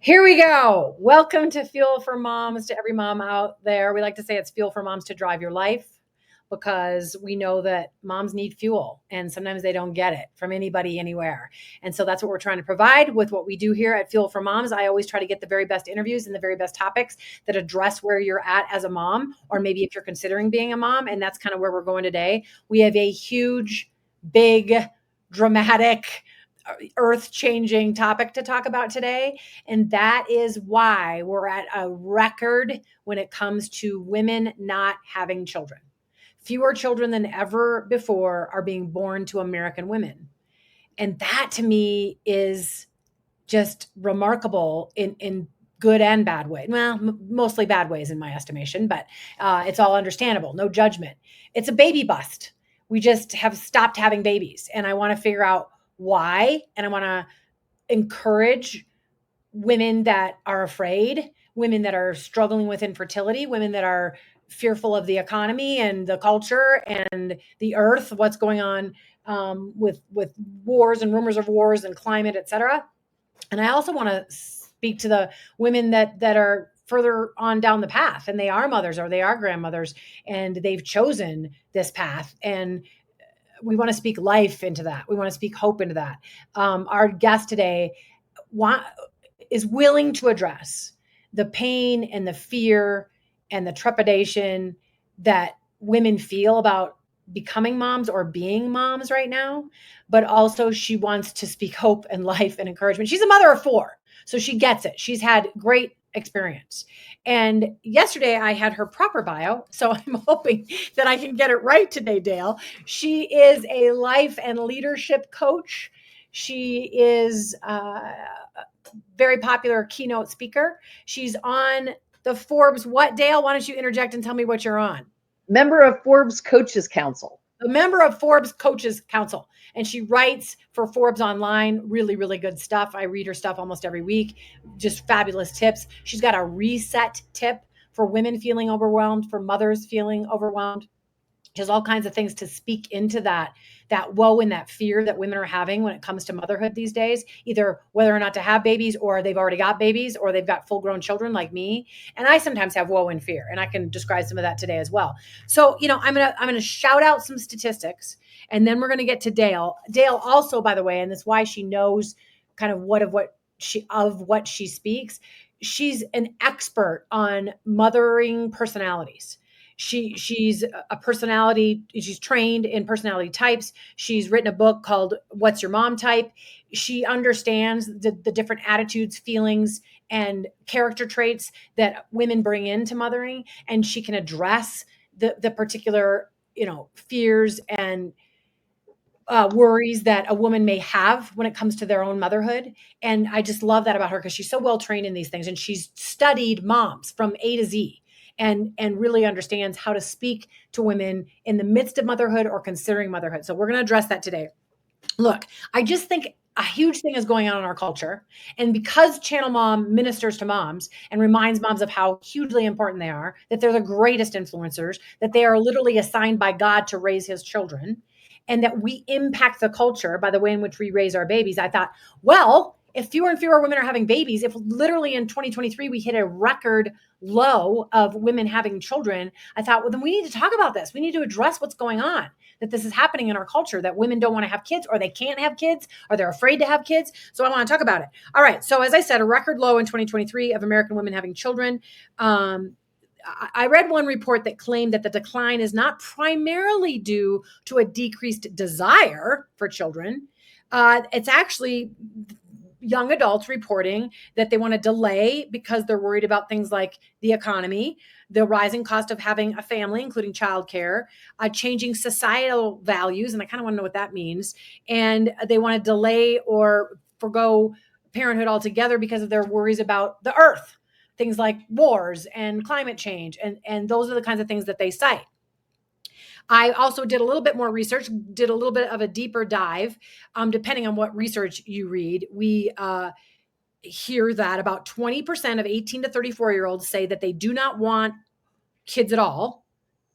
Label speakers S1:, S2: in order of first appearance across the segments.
S1: Here we go. Welcome to Fuel for Moms, to every mom out there. We like to say it's fuel for moms to drive your life because we know that moms need fuel and sometimes they don't get it from anybody anywhere. And so that's what we're trying to provide with what we do here at Fuel for Moms. I always try to get the very best interviews and the very best topics that address where you're at as a mom, or maybe if you're considering being a mom. And that's kind of where we're going today. We have a huge, big, dramatic, earth-changing topic to talk about today, and that is why we're at a record when it comes to women not having children. Fewer children than ever before are being born to American women, and that to me is just remarkable in good and bad ways. Well, mostly bad ways in my estimation, but it's all understandable. No judgment. It's a baby bust. We just have stopped having babies, and I want to figure out why, and I want to encourage women that are afraid, women that are struggling with infertility, women that are fearful of the economy and the culture and the earth, what's going on with wars and rumors of wars and climate, et cetera. And I also want to speak to the women that are further on down the path, and they are mothers or they are grandmothers, and they've chosen this path. And we want to speak life into that. We want to speak hope into that. Our guest today is willing to address the pain and the fear and the trepidation that women feel about becoming moms or being moms right now. But also she wants to speak hope and life and encouragement. She's a mother of four, so she gets it. She's had great experience. And yesterday I had her proper bio, so I'm hoping that I can get it right today, Dale. She is a life and leadership coach. She is very popular keynote speaker. She's on the Forbes what, Dale? Why don't you interject and tell me what you're on?
S2: Member of Forbes Coaches Council.
S1: A member of Forbes Coaches Council. And she writes for Forbes Online, really, really good stuff. I read her stuff almost every week. Just fabulous tips. She's got a reset tip for women feeling overwhelmed, for mothers feeling overwhelmed. She has all kinds of things to speak into that woe and that fear that women are having when it comes to motherhood these days, either whether or not to have babies, or they've already got babies, or they've got full grown children like me. And I sometimes have woe and fear, and I can describe some of that today as well. So, I'm going to shout out some statistics, and then we're going to get to Dale. Dale also, by the way, and that's why she knows kind of what she speaks. She's an expert on mothering personalities. She's a personality. She's trained in personality types. She's written a book called What's Your Mom Type? She understands the different attitudes, feelings, and character traits that women bring into mothering, and she can address the particular, fears and worries that a woman may have when it comes to their own motherhood. And I just love that about her because she's so well trained in these things, and she's studied moms from A to Z. And really understands how to speak to women in the midst of motherhood or considering motherhood. So we're going to address that today. Look, I just think a huge thing is going on in our culture. And because Channel Mom ministers to moms and reminds moms of how hugely important they are, that they're the greatest influencers, that they are literally assigned by God to raise his children, and that we impact the culture by the way in which we raise our babies, I thought, well, if fewer and fewer women are having babies, if literally in 2023 we hit a record low of women having children, I thought, well, then we need to talk about this. We need to address what's going on, that this is happening in our culture, that women don't want to have kids, or they can't have kids, or they're afraid to have kids. So I want to talk about it. All right. So as I said, a record low in 2023 of American women having children. I read one report that claimed that the decline is not primarily due to a decreased desire for children. It's actually young adults reporting that they want to delay because they're worried about things like the economy, the rising cost of having a family, including childcare, changing societal values. And I kind of want to know what that means. And they want to delay or forgo parenthood altogether because of their worries about the earth, things like wars and climate change. And those are the kinds of things that they cite. I also did a little bit more research, did a little bit of a deeper dive. Depending on what research you read, we hear that about 20% of 18 to 34-year-olds say that they do not want kids at all.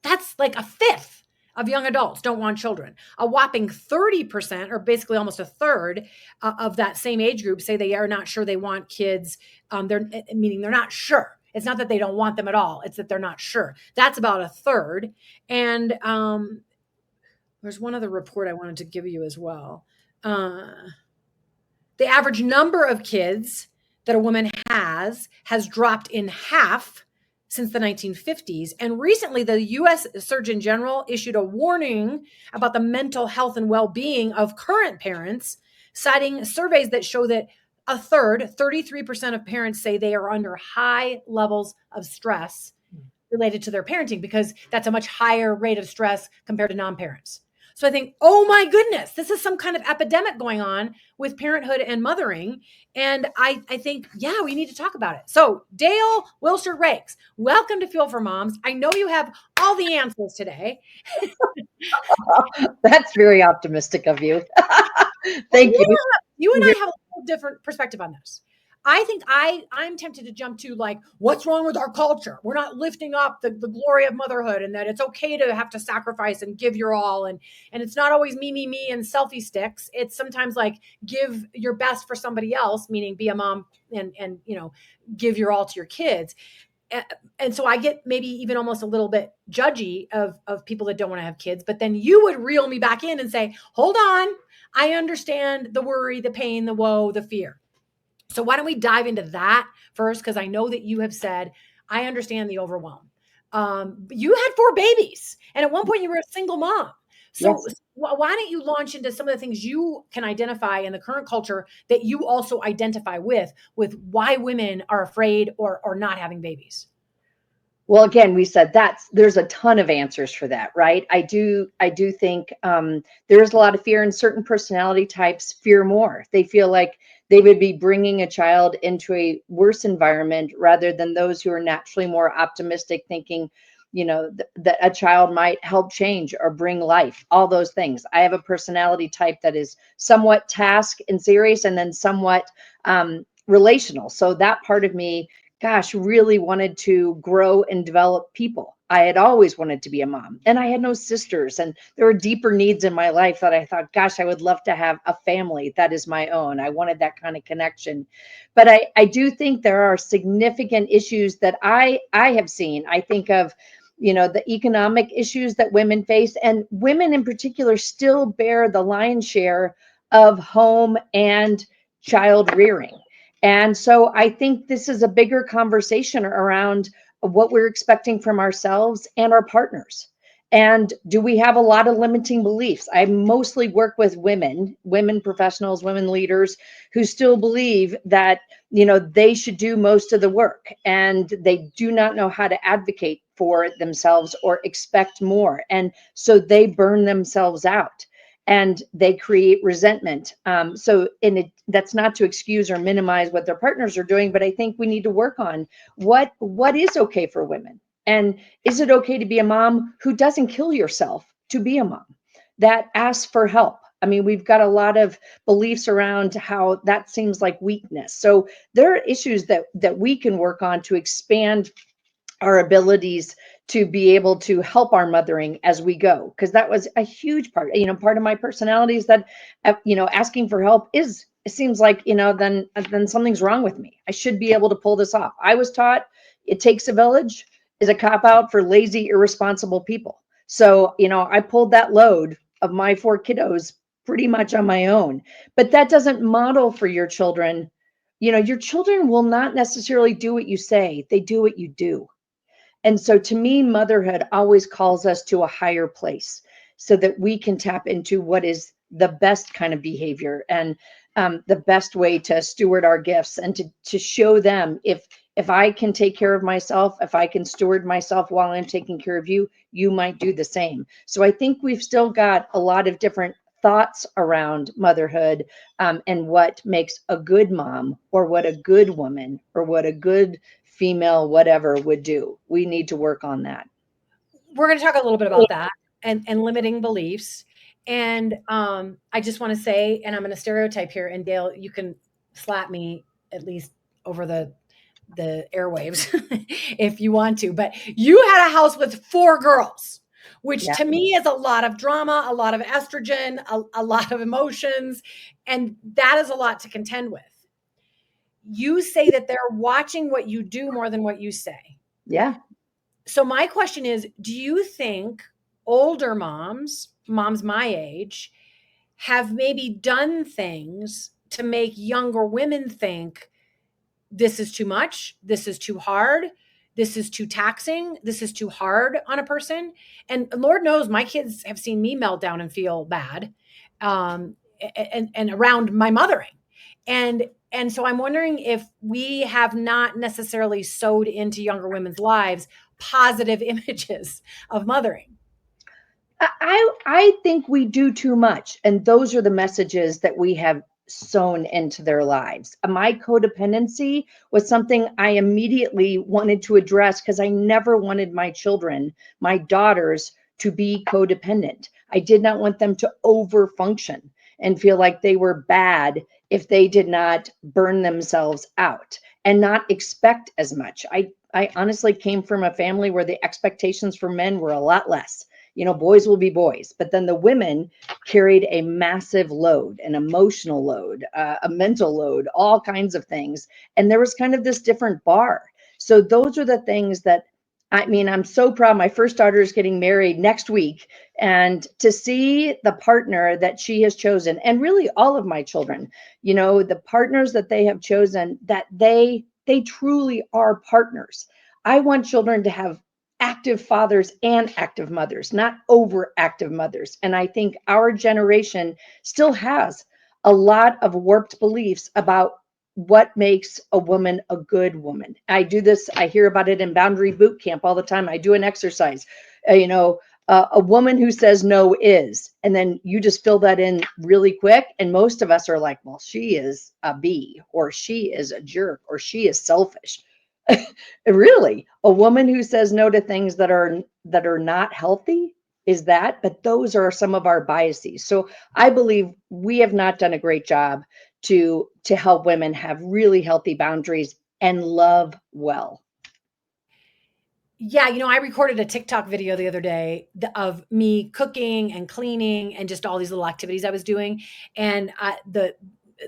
S1: That's like a fifth of young adults don't want children. A whopping 30%, or basically almost a third of that same age group, say they are not sure they want kids. Meaning they're not sure. It's not that they don't want them at all. It's that they're not sure. That's about a third. And there's one other report I wanted to give you as well. The average number of kids that a woman has dropped in half since the 1950s. And recently, the US Surgeon General issued a warning about the mental health and well being of current parents, citing surveys that show that a third, 33% of parents say they are under high levels of stress related to their parenting, because that's a much higher rate of stress compared to non-parents. So I think, oh my goodness, this is some kind of epidemic going on with parenthood and mothering. And I think, yeah, we need to talk about it. So Dale Wilshire Rakes, welcome to Fuel for Moms. I know you have all the answers today.
S2: That's very optimistic of you. Thank you.
S1: You and I have a little different perspective on this. I think I'm tempted to jump to, like, what's wrong with our culture? We're not lifting up the glory of motherhood, and that it's okay to have to sacrifice and give your all. And it's not always me, and selfie sticks. It's sometimes like give your best for somebody else, meaning be a mom and give your all to your kids. And so I get maybe even almost a little bit judgy of people that don't want to have kids, but then you would reel me back in and say, hold on, I understand the worry, the pain, the woe, the fear. So why don't we dive into that first? Because I know that you have said, I understand the overwhelm. You had 4 babies, and at one point you were a single mom. So
S2: Yes.
S1: why don't you launch into some of the things you can identify in the current culture that you also identify with why women are afraid or not having babies?
S2: Well, again, we said there's a ton of answers for that, right? I do think there's a lot of fear, and certain personality types fear more. They feel like they would be bringing a child into a worse environment rather than those who are naturally more optimistic, thinking, that a child might help change or bring life, all those things. I have a personality type that is somewhat task and serious, and then somewhat relational. So that part of me, gosh, really wanted to grow and develop people. I had always wanted to be a mom, and I had no sisters, and there were deeper needs in my life that I thought, gosh, I would love to have a family that is my own. I wanted that kind of connection. But I do think there are significant issues that I have seen. I think of, the economic issues that women face, and women in particular still bear the lion's share of home and child rearing. And so I think this is a bigger conversation around what we're expecting from ourselves and our partners. And do we have a lot of limiting beliefs? I mostly work with women professionals, women leaders who still believe that, they should do most of the work, and they do not know how to advocate for themselves or expect more. And so they burn themselves out, and they create resentment. That's not to excuse or minimize what their partners are doing, but I think we need to work on what is okay for women. And is it okay to be a mom who doesn't kill yourself to be a mom, that asks for help? I mean, we've got a lot of beliefs around how that seems like weakness. So there are issues that we can work on to expand our abilities to be able to help our mothering as we go, because that was a huge part. Part of my personality is that asking for help is, it seems like, then something's wrong with me. I should be able to pull this off. I was taught it takes a village is a cop out for lazy, irresponsible people. So I pulled that load of my 4 kiddos pretty much on my own. But that doesn't model for your children. Your children will not necessarily do what you say, they do what you do. And so to me, motherhood always calls us to a higher place so that we can tap into what is the best kind of behavior, and the best way to steward our gifts, and to show them, if I can take care of myself, if I can steward myself while I'm taking care of you, you might do the same. So I think we've still got a lot of different thoughts around motherhood, and what makes a good mom, or what a good woman, or what a good female whatever would do. We need to work on that.
S1: We're going to talk a little bit about that and limiting beliefs. And I just want to say, and I'm going to stereotype here, and Dale, you can slap me at least over the airwaves if you want to, but you had a house with 4 girls. which
S2: Yeah.
S1: to me is a lot of drama, a lot of estrogen, a lot of emotions. And that is a lot to contend with. You say that they're watching what you do more than what you say.
S2: Yeah.
S1: So my question is, do you think older moms my age, have maybe done things to make younger women think this is too much, this is too hard, this is too taxing, this is too hard on a person? And Lord knows my kids have seen me melt down and feel bad, um, and around my mothering. And so I'm wondering if we have not necessarily sewed into younger women's lives positive images of mothering.
S2: I think we do too much, and those are the messages that we have sown into their lives. My codependency was something I immediately wanted to address because I never wanted my children, my daughters, to be codependent. I did not want them to overfunction and feel like they were bad if they did not burn themselves out and not expect as much. I honestly came from a family where the expectations for men were a lot less. You know, boys will be boys, but then the women carried a massive load, an emotional load, a mental load, all kinds of things. And there was kind of this different bar. So those are the things that, I mean, I'm so proud. My first daughter is getting married next week, and to see the partner that she has chosen, and really all of my children, you know, the partners that they have chosen, that they truly are partners. I want children to have active fathers and active mothers, not overactive mothers. And I think our generation still has a lot of warped beliefs about what makes a woman a good woman. I do this, I hear about it in boundary boot camp all the time. I do an exercise, a woman who says no is, and then you just fill that in really quick. And most of us are like, well, she is a B, or she is a jerk, or she is selfish. Really, a woman who says no to things that are not healthy is that, but those are some of our biases. So I believe we have not done a great job to help women have really healthy boundaries and love well.
S1: Yeah, I recorded a TikTok video the other day of me cooking and cleaning and just all these little activities I was doing. And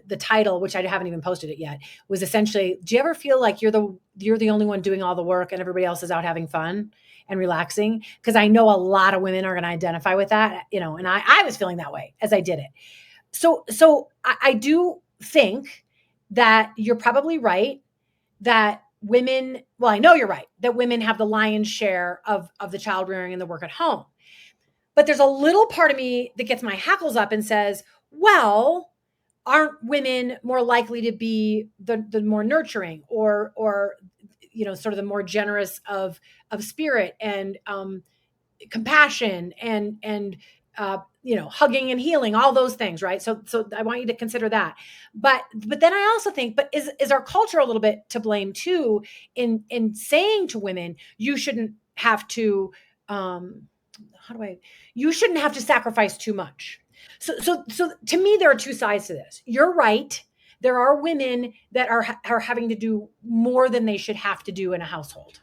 S1: the title, which I haven't even posted it yet, was essentially, "Do you ever feel like you're the only one doing all the work and everybody else is out having fun and relaxing?" Because I know a lot of women are going to identify with that, and I was feeling that way as I did it. So I do think that you're probably right, that women, well, I know you're right, that women have the lion's share of the child rearing and the work at home. But there's a little part of me that gets my hackles up and says, well, aren't women more likely to be the more nurturing, or sort of the more generous of spirit and compassion and hugging and healing, all those things, right? So I want you to consider that. But then I also think, but is our culture a little bit to blame too, in saying to women, you shouldn't have to, how do I you shouldn't have to sacrifice too much. So to me, there are two sides to this. You're right. There are women that are having to do more than they should have to do in a household.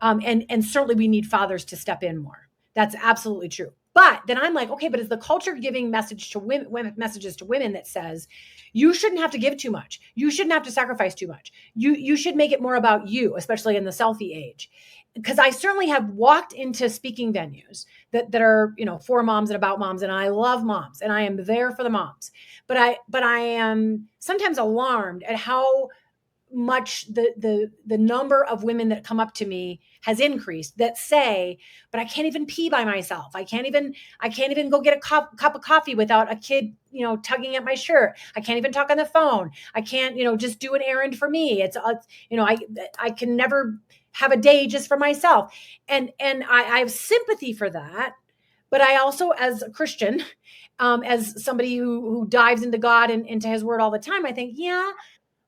S1: And certainly we need fathers to step in more. That's absolutely true. But then I'm like, okay, but is the culture giving messages to women that says you shouldn't have to give too much, you shouldn't have to sacrifice too much, you should make it more about you, especially in the selfie age? Because I certainly have walked into speaking venues that are, for moms and about moms, and I love moms and I am there for the moms. But I am sometimes alarmed at how much the number of women that come up to me has increased, that say, but I can't even pee by myself, I can't even go get a cup of coffee without a kid tugging at my shirt, I can't even talk on the phone, I can't just do an errand for me, I can never have a day just for myself. And I have sympathy for that. But I also, as a Christian, as somebody who dives into God and into his word all the time, I think, yeah,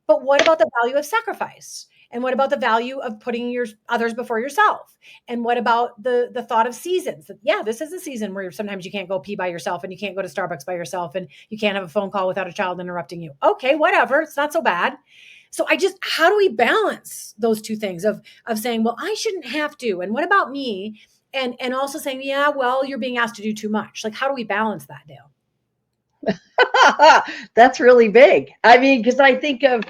S1: but what about the value of sacrifice? And what about the value of putting your others before yourself? And what about the thought of seasons? That, yeah, this is a season where sometimes you can't go pee by yourself, and you can't go to Starbucks by yourself, and you can't have a phone call without a child interrupting you. Okay, whatever. It's not so bad. So how do we balance those two things of saying, well, I shouldn't have to, and what about me? and also saying, yeah, well, you're being asked to do too much. Like, how do we balance that, Dale?
S2: That's really big. I mean, because I think of,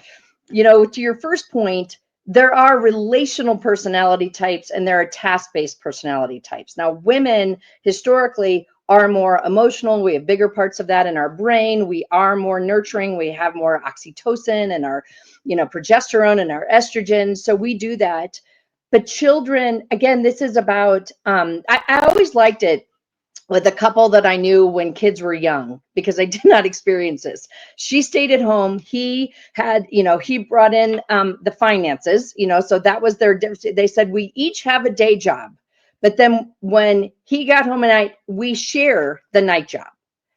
S2: to your first point, there are relational personality types and there are task-based personality types. Now, women historically are more emotional. We have bigger parts of that in our brain. We are more nurturing. We have more oxytocin and our, progesterone and our estrogen. So we do that. But children, again, this is about, I always liked it with a couple that I knew when kids were young, because I did not experience this. She stayed at home. He had, he brought in the finances, so that was they said, we each have a day job. But then when he got home at night, we share the night job,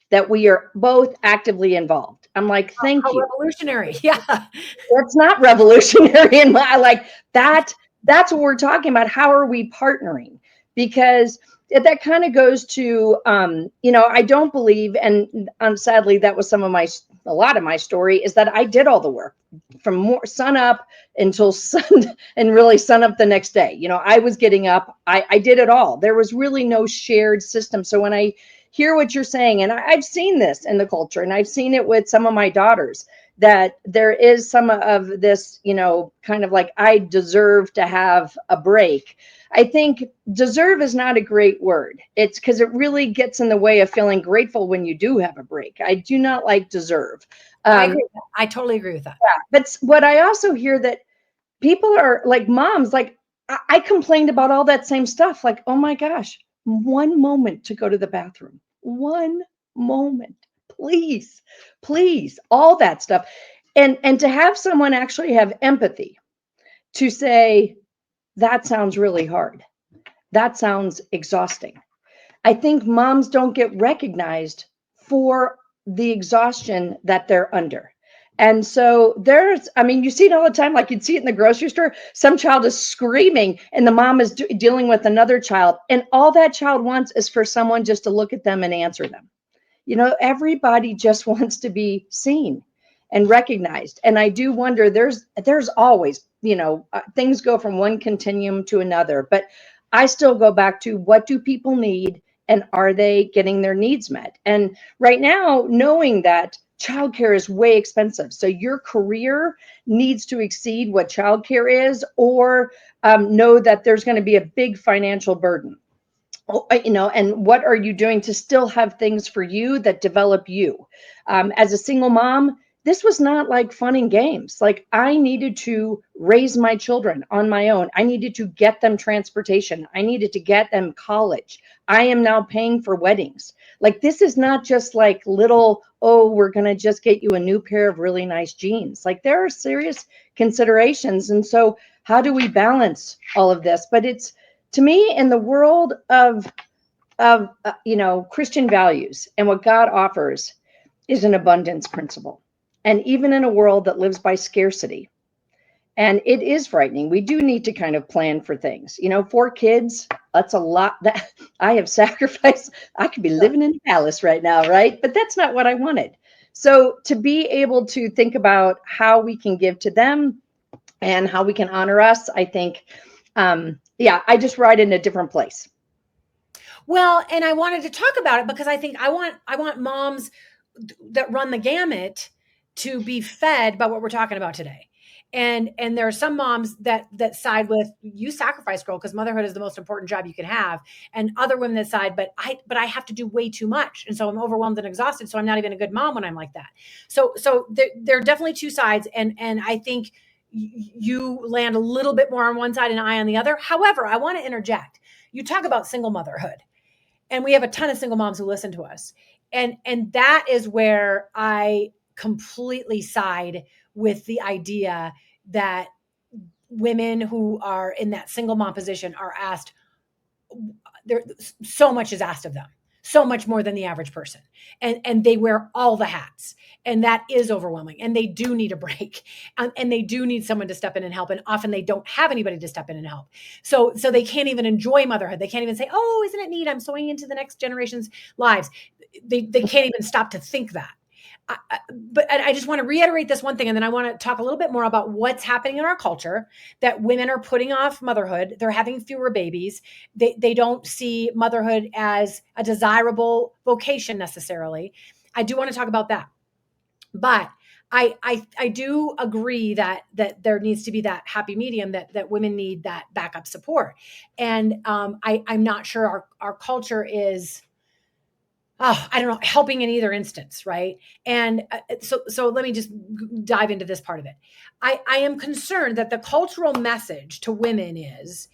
S2: that we are both actively involved. I'm like, thank
S1: How
S2: you.
S1: revolutionary. Yeah.
S2: That's not revolutionary in my like that. That's what we're talking about. How are we partnering? Because that kind of goes to I don't believe, and sadly that was a lot of my story, is that I did all the work from sun up until sun and really sun up the next day. I was getting up. I did it all. There was really no shared system. So when I hear what you're saying, and I've seen this in the culture, and I've seen it with some of my daughters, that there is some of this, kind of like, I deserve to have a break. I think deserve is not a great word. It's because it really gets in the way of feeling grateful when you do have a break. I do not like deserve.
S1: I agree with that. I totally agree with that.
S2: Yeah, but what I also hear that people are like moms, like I complained about all that same stuff. Like, oh my gosh, one moment to go to the bathroom, one moment, please, all that stuff. And to have someone actually have empathy to say, that sounds really hard. That sounds exhausting. I think moms don't get recognized for the exhaustion that they're under. And so you see it all the time. Like, you'd see it in the grocery store. Some child is screaming and the mom is dealing with another child. And all that child wants is for someone just to look at them and answer them. Everybody just wants to be seen and recognized. And I do wonder, there's always, things go from one continuum to another, but I still go back to, what do people need and are they getting their needs met? And right now, knowing that childcare is way expensive, so your career needs to exceed what childcare is, or know that there's going to be a big financial burden. And what are you doing to still have things for you that develop you? As a single mom, this was not like fun and games. Like, I needed to raise my children on my own. I needed to get them transportation. I needed to get them college. I am now paying for weddings. Like, this is not just like little, oh, we're going to just get you a new pair of really nice jeans. Like, there are serious considerations. And so how do we balance all of this? But it's, to me, in the world of Christian values and what God offers, is an abundance principle. And even in a world that lives by scarcity, and it is frightening, we do need to kind of plan for things. 4 kids, that's a lot. That I have sacrificed. I could be living in a palace right now, right? But that's not what I wanted. So to be able to think about how we can give to them and how we can honor us, I think, I just ride in a different place.
S1: Well, and I wanted to talk about it because I think I want moms that run the gamut to be fed by what we're talking about today. And there are some moms that side with, you sacrifice, girl, because motherhood is the most important job you can have, and other women that side, but I have to do way too much, and so I'm overwhelmed and exhausted, so I'm not even a good mom when I'm like that. So there are definitely two sides, and I think you land a little bit more on one side and I on the other. However, I want to interject. You talk about single motherhood, and we have a ton of single moms who listen to us, and that is where I completely side with the idea that women who are in that single mom position are asked, there so much is asked of them, so much more than the average person, and they wear all the hats, and that is overwhelming, and they do need a break, and they do need someone to step in and help, and often they don't have anybody to step in and help, so they can't even enjoy motherhood. They can't even say, oh, isn't it neat, I'm sewing into the next generation's lives. They can't even stop to think that. But I just want to reiterate this one thing, and then I want to talk a little bit more about what's happening in our culture, that women are putting off motherhood. They're having fewer babies. They don't see motherhood as a desirable vocation necessarily. I do want to talk about that. But I do agree that there needs to be that happy medium, that women need that backup support. And I'm not sure our culture is, I don't know, helping in either instance, right? And so let me just dive into this part of it. I am concerned that the cultural message to women is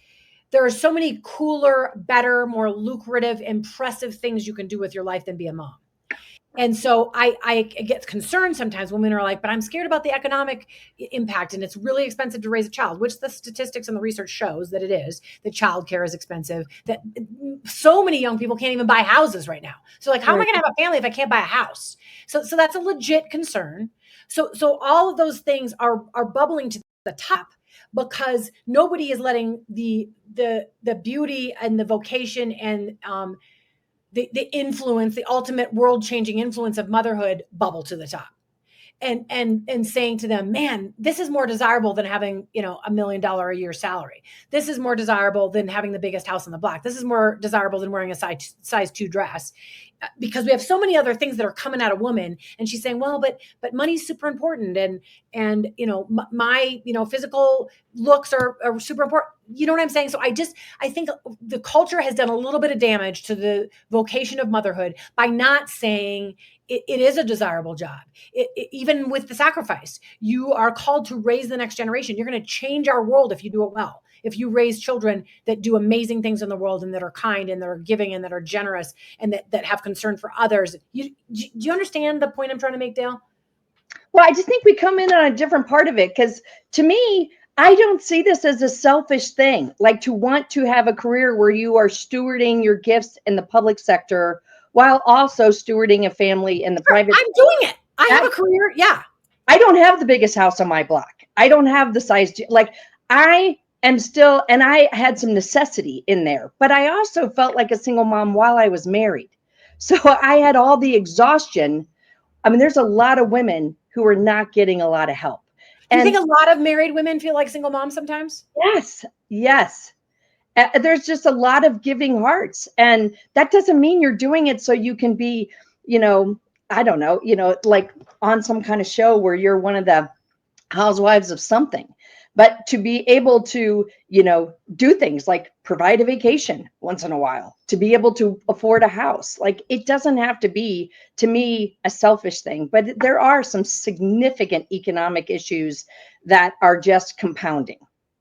S1: there are so many cooler, better, more lucrative, impressive things you can do with your life than be a mom. And so I get concerned sometimes. Women are like, but I'm scared about the economic impact, and it's really expensive to raise a child, which the statistics and the research shows that it is, that childcare is expensive, that so many young people can't even buy houses right now. So like, how am I
S2: Right.
S1: going to have a family if I can't buy a house? So that's a legit concern. So all of those things are bubbling to the top because nobody is letting the beauty and the vocation and the influence, the ultimate world changing influence of motherhood bubble to the top. And saying to them, man, this is more desirable than having, $1 million a year salary. This is more desirable than having the biggest house on the block. This is more desirable than wearing a size 2 dress, because we have so many other things that are coming at a woman. And she's saying, well, but money's super important. And my physical looks are super important. You know what I'm saying? So I think the culture has done a little bit of damage to the vocation of motherhood by not saying it is a desirable job. Even with the sacrifice, you are called to raise the next generation. You're going to change our world if you do it well. If you raise children that do amazing things in the world and that are kind and that are giving and that are generous and that have concern for others. Do you understand the point I'm trying to make, Dale?
S2: Well, I just think we come in on a different part of it, because to me, I don't see this as a selfish thing, like to want to have a career where you are stewarding your gifts in the public sector while also stewarding a family in the private.
S1: I'm doing it. I have
S2: That,
S1: a career. Yeah.
S2: I don't have the biggest house on my block. I don't have the size, like I am still, and I had some necessity in there, but I also felt like a single mom while I was married. So I had all the exhaustion. I mean, there's a lot of women who are not getting a lot of help.
S1: Do you think
S2: And
S1: a lot of married women feel like single moms sometimes?
S2: yes, yes. There's just a lot of giving hearts. And that doesn't mean you're doing it so you can be, you know, I don't know, like on some kind of show where you're one of the housewives of something. But to be able to, do things like provide a vacation once in a while, to be able to afford a house, like it doesn't have to be, to me, a selfish thing. But there are some significant economic issues that are just compounding,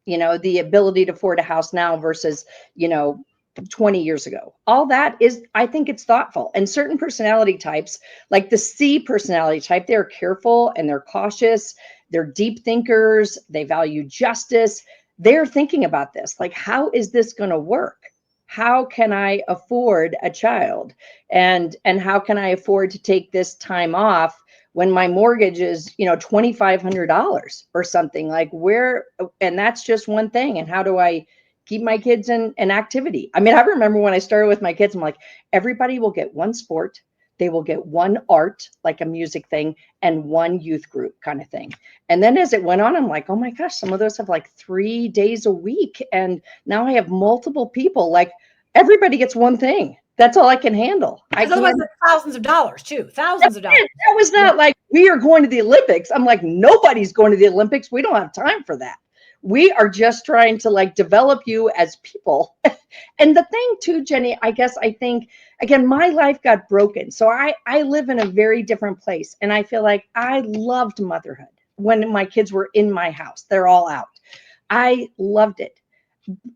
S2: the ability to afford a house now versus, you know, 20 years ago. All that is, I think it's thoughtful. And certain personality types, like the C personality type, they're careful and they're cautious. They're deep thinkers. They value justice. They're thinking about this. Like, how is this going to work? How can I afford a child? And how can I afford to take this time off when my mortgage is, $2,500 or something? Like, where, and that's just one thing. And how do I keep my kids in activity? I mean, I remember when I started with my kids, I'm like, everybody will get one sport, they will get one art, like a music thing, and one youth group kind of thing. And then as it went on, I'm like, oh my gosh, some of those have like 3 days a week. And now I have multiple people. Like, everybody gets one thing. That's all I can handle. I
S1: Because otherwise,
S2: can't.
S1: it's thousands of dollars too. Thousands of dollars.
S2: That was
S1: Yeah.
S2: not like we are going to the Olympics. I'm like, nobody's going to the Olympics. We don't have time for that. We are just trying to like develop you as people. And the thing too, Jenny, I guess I think, again, my life got broken. So I live in a very different place. And I feel like I loved motherhood when my kids were in my house. They're all out. I loved it.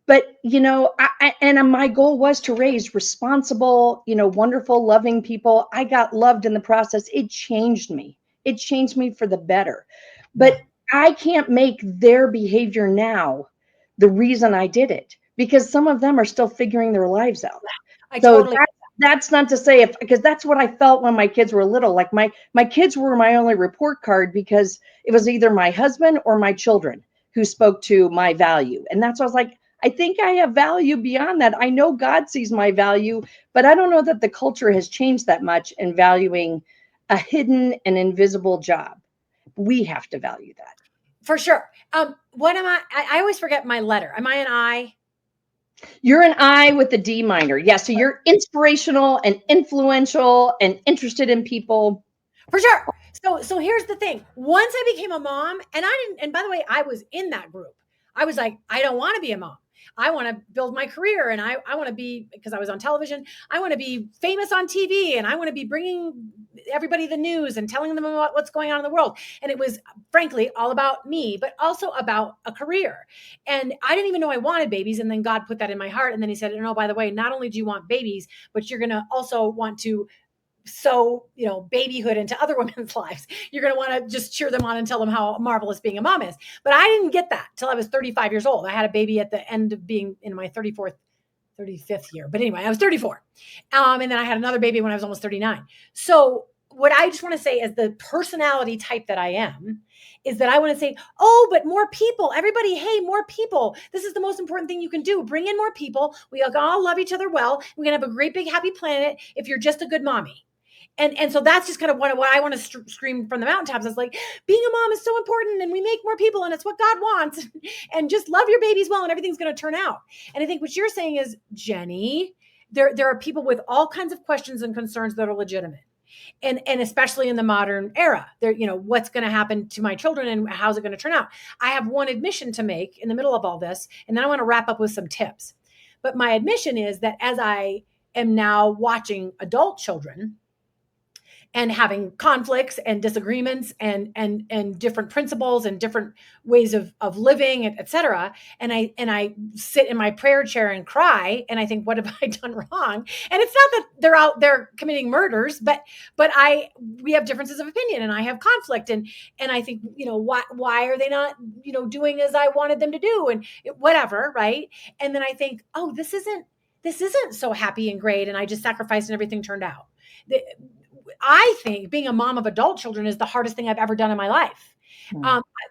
S2: But, and my goal was to raise responsible, wonderful, loving people. I got loved in the process. It changed me. It changed me for the better.
S1: Yeah.
S2: But I can't make their behavior now the reason I did it, because some of them are still figuring their lives out.
S1: I
S2: So
S1: totally.
S2: that's not to say, because that's what I felt when my kids were little. Like my kids were my only report card, because it was either my husband or my children who spoke to my value. And that's why I was like, I think I have value beyond that. I know God sees my value, but I don't know that the culture has changed that much in valuing a hidden and invisible job. We have to value that.
S1: For sure. What am I? I always forget my letter. Am I an I?
S2: You're an I with the D minor. Yeah. So you're inspirational and influential and interested in people.
S1: For sure. So here's the thing. Once I became a mom, and I didn't, and by the way, I was in that group. I was like, I don't want to be a mom. I want to build my career, and I want to be, because I was on television, I want to be famous on TV, and I want to be bringing everybody the news and telling them about what's going on in the world. And it was frankly all about me, but also about a career. And I didn't even know I wanted babies. And then God put that in my heart. And then he said, no, by the way, not only do you want babies, but you're going to also want to sow, babyhood into other women's lives. You're going to want to just cheer them on and tell them how marvelous being a mom is. But I didn't get that till I was 35 years old. I had a baby at the end of being in my 35th year. But anyway, I was 34. And then I had another baby when I was almost 39. So what I just want to say is the personality type that I am is that I want to say, oh, but more people, everybody, hey, more people. This is the most important thing you can do. Bring in more people. We all love each other well. We can have a great big happy planet if you're just a good mommy. And so that's just kind of what I want to scream from the mountaintops. It's like, being a mom is so important, and we make more people, and it's what God wants. And just love your babies well, and everything's going to turn out. And I think what you're saying is, Jenny, there are people with all kinds of questions and concerns that are legitimate. And especially in the modern era, there, what's going to happen to my children and how's it going to turn out? I have one admission to make in the middle of all this, and then I want to wrap up with some tips. But my admission is that as I am now watching adult children and having conflicts and disagreements and different principles and different ways of living, et cetera. And I sit in my prayer chair and cry. And I think, what have I done wrong? And it's not that they're out there committing murders, but we have differences of opinion, and I have conflict. And I think, why are they not, doing as I wanted them to do, and whatever. Right. And then I think, oh, this isn't so happy and great. And I just sacrificed and everything turned out. I think being a mom of adult children is the hardest thing I've ever done in my life.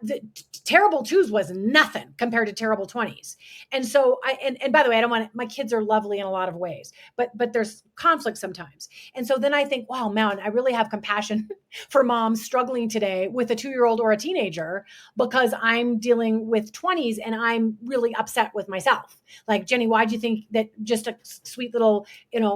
S1: The terrible twos was nothing compared to terrible 20s. And so and by the way, I don't want my kids are lovely in a lot of ways, but there's conflict sometimes. And so then I think, wow, man, I really have compassion for moms struggling today with a 2-year-old or a teenager, because I'm dealing with 20s and I'm really upset with myself. Like, Jenny, why'd you think that just a sweet little,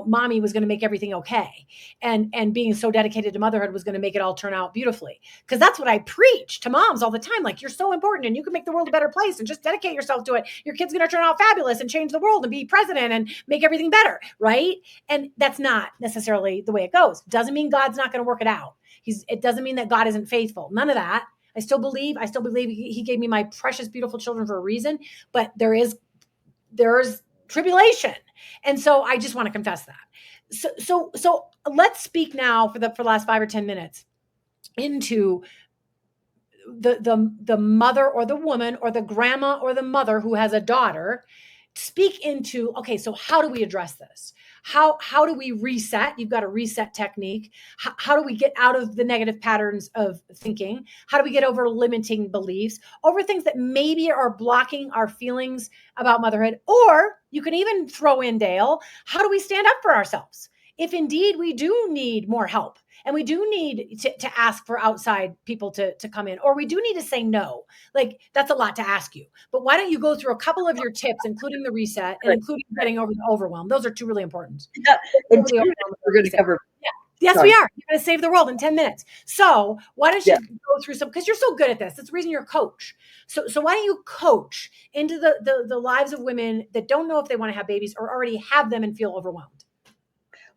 S1: mommy was going to make everything okay? And being so dedicated to motherhood was going to make it all turn out beautifully. Because that's what I preach to moms all the time. Like, you're so important and you can make the world a better place, and just dedicate yourself to it. Your kid's going to turn out fabulous and change the world and be president and make everything better. Right. And that's not necessarily the way it goes. Doesn't mean God's not going to work it out. It doesn't mean that God isn't faithful. None of that. I still believe he gave me my precious, beautiful children for a reason, but there's tribulation. And so I just want to confess that. So let's speak now for the last 5 or 10 minutes into the mother or the woman or the grandma or the mother who has a daughter. Speak into, okay, so how do we address this? How do we reset? You've got a reset technique. How do we get out of the negative patterns of thinking? How do we get over limiting beliefs, over things that maybe are blocking our feelings about motherhood? Or you can even throw in, Dale, how do we stand up for ourselves if indeed we do need more help? And we do need to ask for outside people to come in, or we do need to say no. Like, that's a lot to ask you. But why don't you go through a couple of your tips, including the reset and including getting over the overwhelm? Those are two really important.
S2: Yeah, we're going to cover.
S1: Yeah. Yes, we are. You're going to save the world in 10 minutes. So why don't you go through some, because you're so good at this. That's the reason you're a coach. So why don't you coach into the lives of women that don't know if they want to have babies or already have them and feel overwhelmed?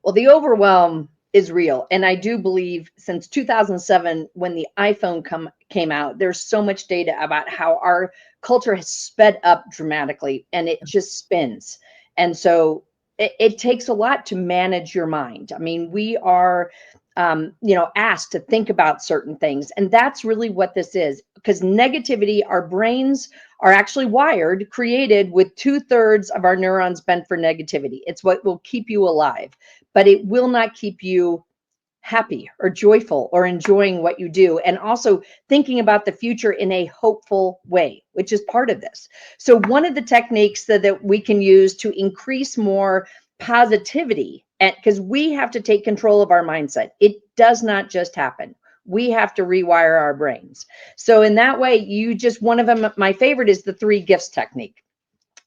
S2: Well, the overwhelm is real. And I do believe since 2007, when the iPhone came out, there's so much data about how our culture has sped up dramatically, and it just spins. And so it takes a lot to manage your mind. I mean, we are, asked to think about certain things. And that's really what this is, because negativity, our brains are actually created with 2/3 of our neurons bent for negativity. It's what will keep you alive, but it will not keep you happy or joyful or enjoying what you do. And also thinking about the future in a hopeful way, which is part of this. So one of the techniques that we can use to increase more positivity And because we have to take control of our mindset, it does not just happen. We have to rewire our brains. So in that way, one of them, my favorite is the 3 gifts technique.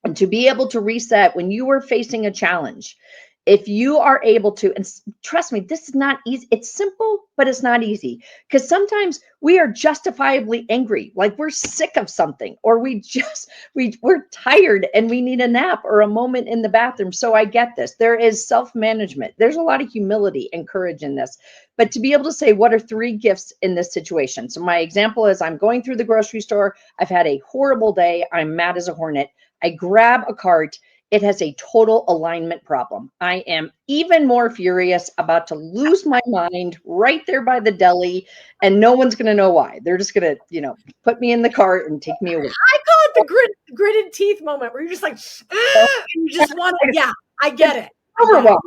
S2: And to be able to reset when you are facing a challenge, if you are able to, and trust me, this is not easy. It's simple, but it's not easy, because sometimes we are justifiably angry, like we're sick of something, or we're tired and we need a nap or a moment in the bathroom. So I get this. There is self-management. There's a lot of humility and courage in this. But to be able to say, what are 3 gifts in this situation? So my example is, I'm going through the grocery store. I've had a horrible day. I'm mad as a hornet. I grab a cart. It has a total alignment problem. I am even more furious, about to lose my mind right there by the deli, and no one's going to know why. They're just going to, put me in the cart and take me away.
S1: I call it the gritted teeth moment, where you're just like, and you just want to, yeah, I get it.
S2: Overwhelmed.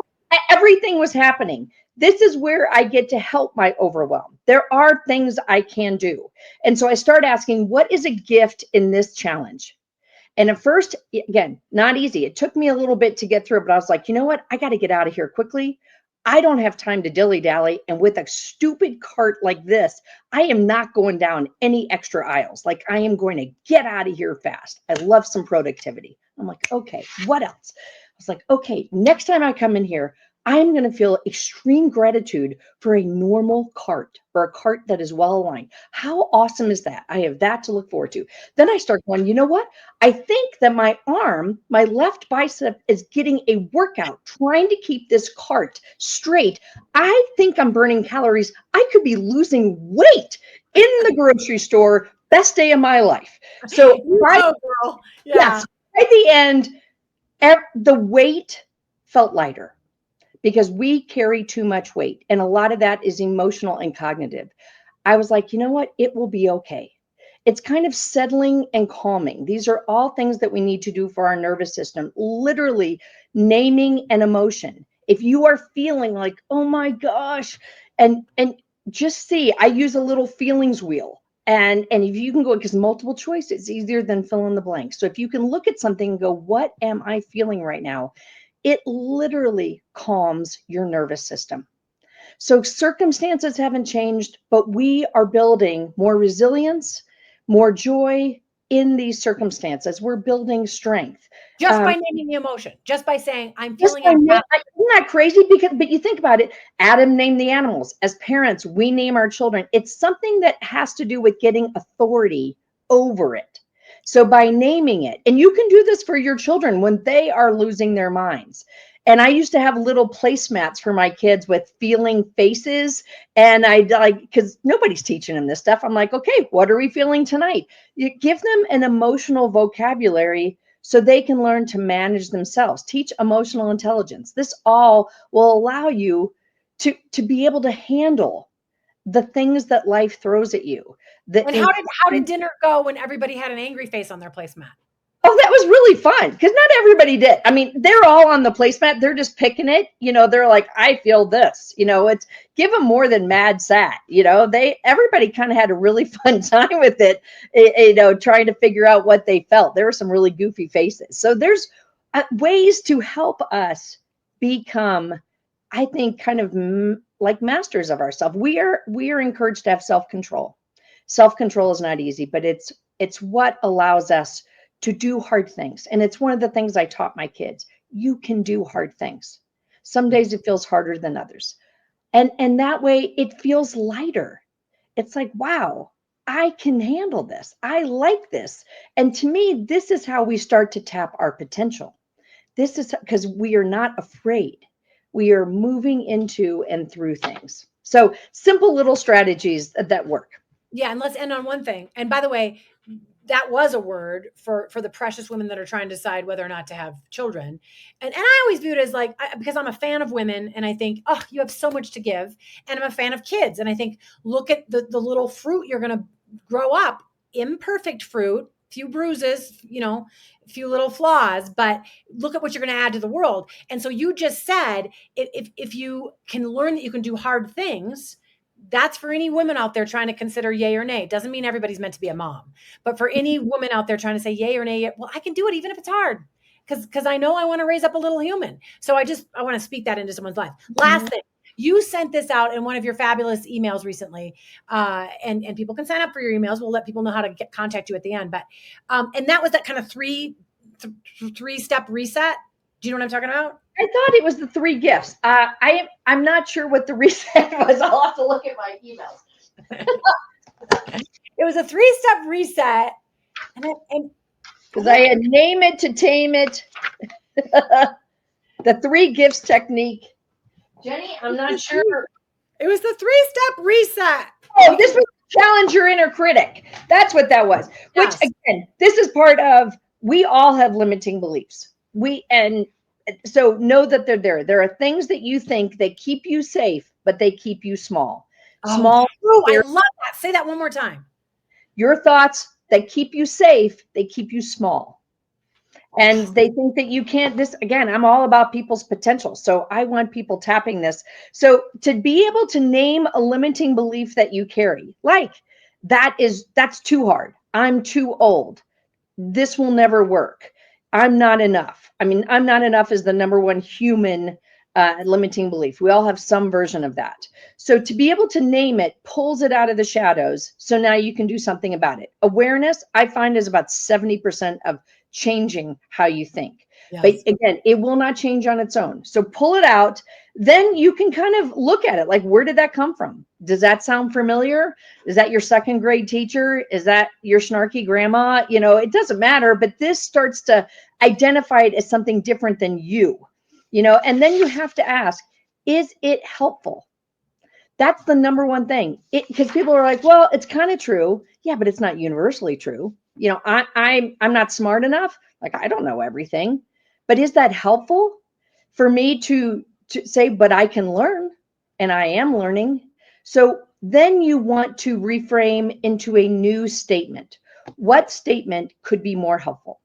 S2: Everything was happening. This is where I get to help my overwhelm. There are things I can do. And so I start asking, what is a gift in this challenge? And at first, again, not easy. It took me a little bit to get through it, but I was like, you know what? I got to get out of here quickly. I don't have time to dilly dally. And with a stupid cart like this, I am not going down any extra aisles. Like, I am going to get out of here fast. I love some productivity. I'm like, okay, what else? I was like, okay, next time I come in here, I'm going to feel extreme gratitude for a normal cart, or a cart that is well aligned. How awesome is that? I have that to look forward to. Then I start going, you know what? I think that my arm, my left bicep, is getting a workout trying to keep this cart straight. I think I'm burning calories. I could be losing weight in the grocery store. Best day of my life. So
S1: Girl. Yeah.
S2: yes, at the end, the weight felt lighter, because we carry too much weight. And a lot of that is emotional and cognitive. I was like, you know what? It will be okay. It's kind of settling and calming. These are all things that we need to do for our nervous system. Literally naming an emotion. If you are feeling like, oh my gosh, and just see, I use a little feelings wheel. And if you can go, because multiple choice is easier than fill in the blank. So if you can look at something and go, what am I feeling right now? It literally calms your nervous system. So circumstances haven't changed, but we are building more resilience, more joy in these circumstances. We're building strength.
S1: Just by naming the emotion, just by saying, I'm
S2: Just
S1: feeling
S2: by
S1: unhappy.
S2: isn't that crazy? But you think about it, Adam named the animals. As parents, we name our children. It's something that has to do with getting authority over it. So by naming it, and you can do this for your children when they are losing their minds. And I used to have little placemats for my kids with feeling faces. And I like, because nobody's teaching them this stuff. I'm like, okay, what are we feeling tonight? You give them an emotional vocabulary so they can learn to manage themselves. Teach emotional intelligence. This all will allow you to be able to handle the things that life throws at you.
S1: And how did dinner go when everybody had an angry face on their placemat?
S2: Oh, that was really fun, because not everybody did. I mean, they're all on the placemat. They're just picking it. They're like, I feel this. It's give them more than mad sat. Everybody kind of had a really fun time with it, trying to figure out what they felt. There were some really goofy faces. So there's ways to help us become, I think, kind of like masters of ourselves. We are encouraged to have self-control. Self-control is not easy, but it's what allows us to do hard things. And it's one of the things I taught my kids. You can do hard things. Some days it feels harder than others. And that way it feels lighter. It's like, wow, I can handle this. I like this. And to me, this is how we start to tap our potential. This is because we are not afraid. We are moving into and through things. So simple little strategies that work.
S1: Yeah, and let's end on one thing. And by the way, that was a word for the precious women that are trying to decide whether or not to have children. And I always view it as like, because I'm a fan of women, and I think, oh, you have so much to give. And I'm a fan of kids, and I think, look at the little fruit you're going to grow up. Imperfect fruit, few bruises, few little flaws, but look at what you're going to add to the world. And so you just said, if you can learn that you can do hard things, that's for any women out there trying to consider yay or nay. Doesn't mean everybody's meant to be a mom, but for any woman out there trying to say yay or nay, well, I can do it even if it's hard. because I know I want to raise up a little human. So I want to speak that into someone's life. Last thing, you sent this out in one of your fabulous emails recently, and people can sign up for your emails. We'll let people know how to contact you at the end. But and that was that kind of three-step reset. Do you know what I'm talking about?
S2: I thought it was the 3 gifts. I'm not sure what the reset was. I'll have to look at my emails.
S1: It was a 3-step reset, and
S2: because I had name it to tame it. The 3 gifts technique. Jenny, I'm not sure.
S1: It was the 3-step reset.
S2: Oh, this was challenge your inner critic. That's what that was. Yes. Which again, this is part of, we all have limiting beliefs. And so know that they're there. There are things that you think that keep you safe, but they keep you small.
S1: Small. Oh, I love that. Say that one more time.
S2: Your thoughts that keep you safe, they keep you small. And they think that you can't, this again, I'm all about people's potential. So I want people tapping this. So to be able to name a limiting belief that you carry, like that's too hard. I'm too old. This will never work. I'm not enough. I mean, I'm not enough is the number one human limiting belief. We all have some version of that. So to be able to name it pulls it out of the shadows. So now you can do something about it. Awareness, I find, is about 70% of changing how you think. Yes. But again, it will not change on its own. So pull it out. Then you can kind of look at it like, where did that come from? Does that sound familiar? Is that your 2nd grade teacher? Is that your snarky grandma? You know, it doesn't matter, but this starts to identify it as something different than you, you know, and then you have to ask, is it helpful? That's the number one thing. Because people are like, well, it's kind of true. Yeah, but it's not universally true. You know, I'm not smart enough. Like, I don't know everything, but is that helpful for me to say, but I can learn and I am learning. So then you want to reframe into a new statement. What statement could be more helpful?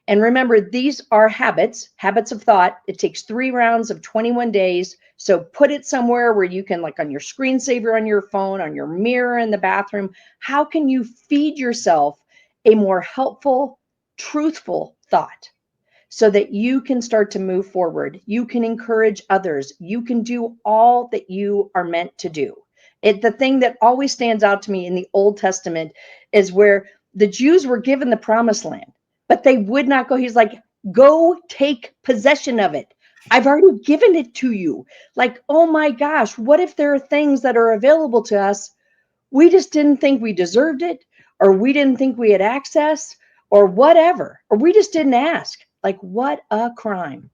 S2: And remember, these are habits of thought. It takes 3 rounds of 21 days. So put it somewhere where you can, like on your screensaver on your phone, on your mirror in the bathroom. How can you feed yourself a more helpful, truthful thought so that you can start to move forward? You can encourage others. You can do all that you are meant to do. The thing that always stands out to me in the Old Testament is where the Jews were given the promised land, but they would not go. He's like, go take possession of it. I've already given it to you. Like, oh my gosh, what if there are things that are available to us? We just didn't think we deserved it, or we didn't think we had access, or whatever, or we just didn't ask. Like, what a crime.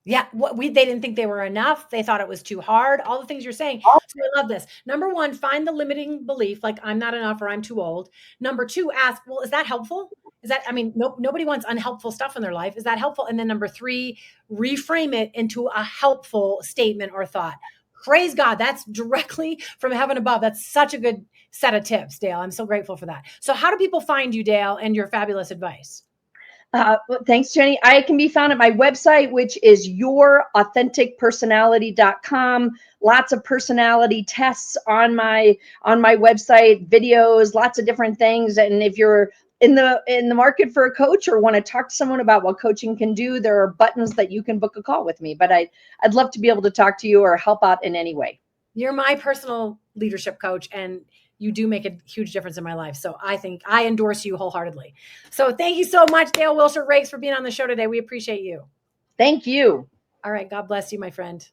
S1: Yeah, they didn't think they were enough. They thought it was too hard. All the things you're saying. So I love this. Number 1, find the limiting belief, like I'm not enough or I'm too old. Number 2, ask, well, is that helpful? Is that, I mean, nobody wants unhelpful stuff in their life. Is that helpful? And then number 3, reframe it into a helpful statement or thought. Praise God. That's directly from heaven above. That's such a good set of tips, Dale. I'm so grateful for that. So how do people find you, Dale, and your fabulous advice?
S2: Thanks, Jenny. I can be found at my website, which is yourauthenticpersonality.com. Lots of personality tests on my website, videos, lots of different things. And if you're in the market for a coach or want to talk to someone about what coaching can do, there are buttons that you can book a call with me. But I'd love to be able to talk to you or help out in any way.
S1: You're my personal leadership coach, and you do make a huge difference in my life. So I think I endorse you wholeheartedly. So thank you so much, Dale Wilshire Rakes, for being on the show today. We appreciate you.
S2: Thank you.
S1: All right. God bless you, my friend.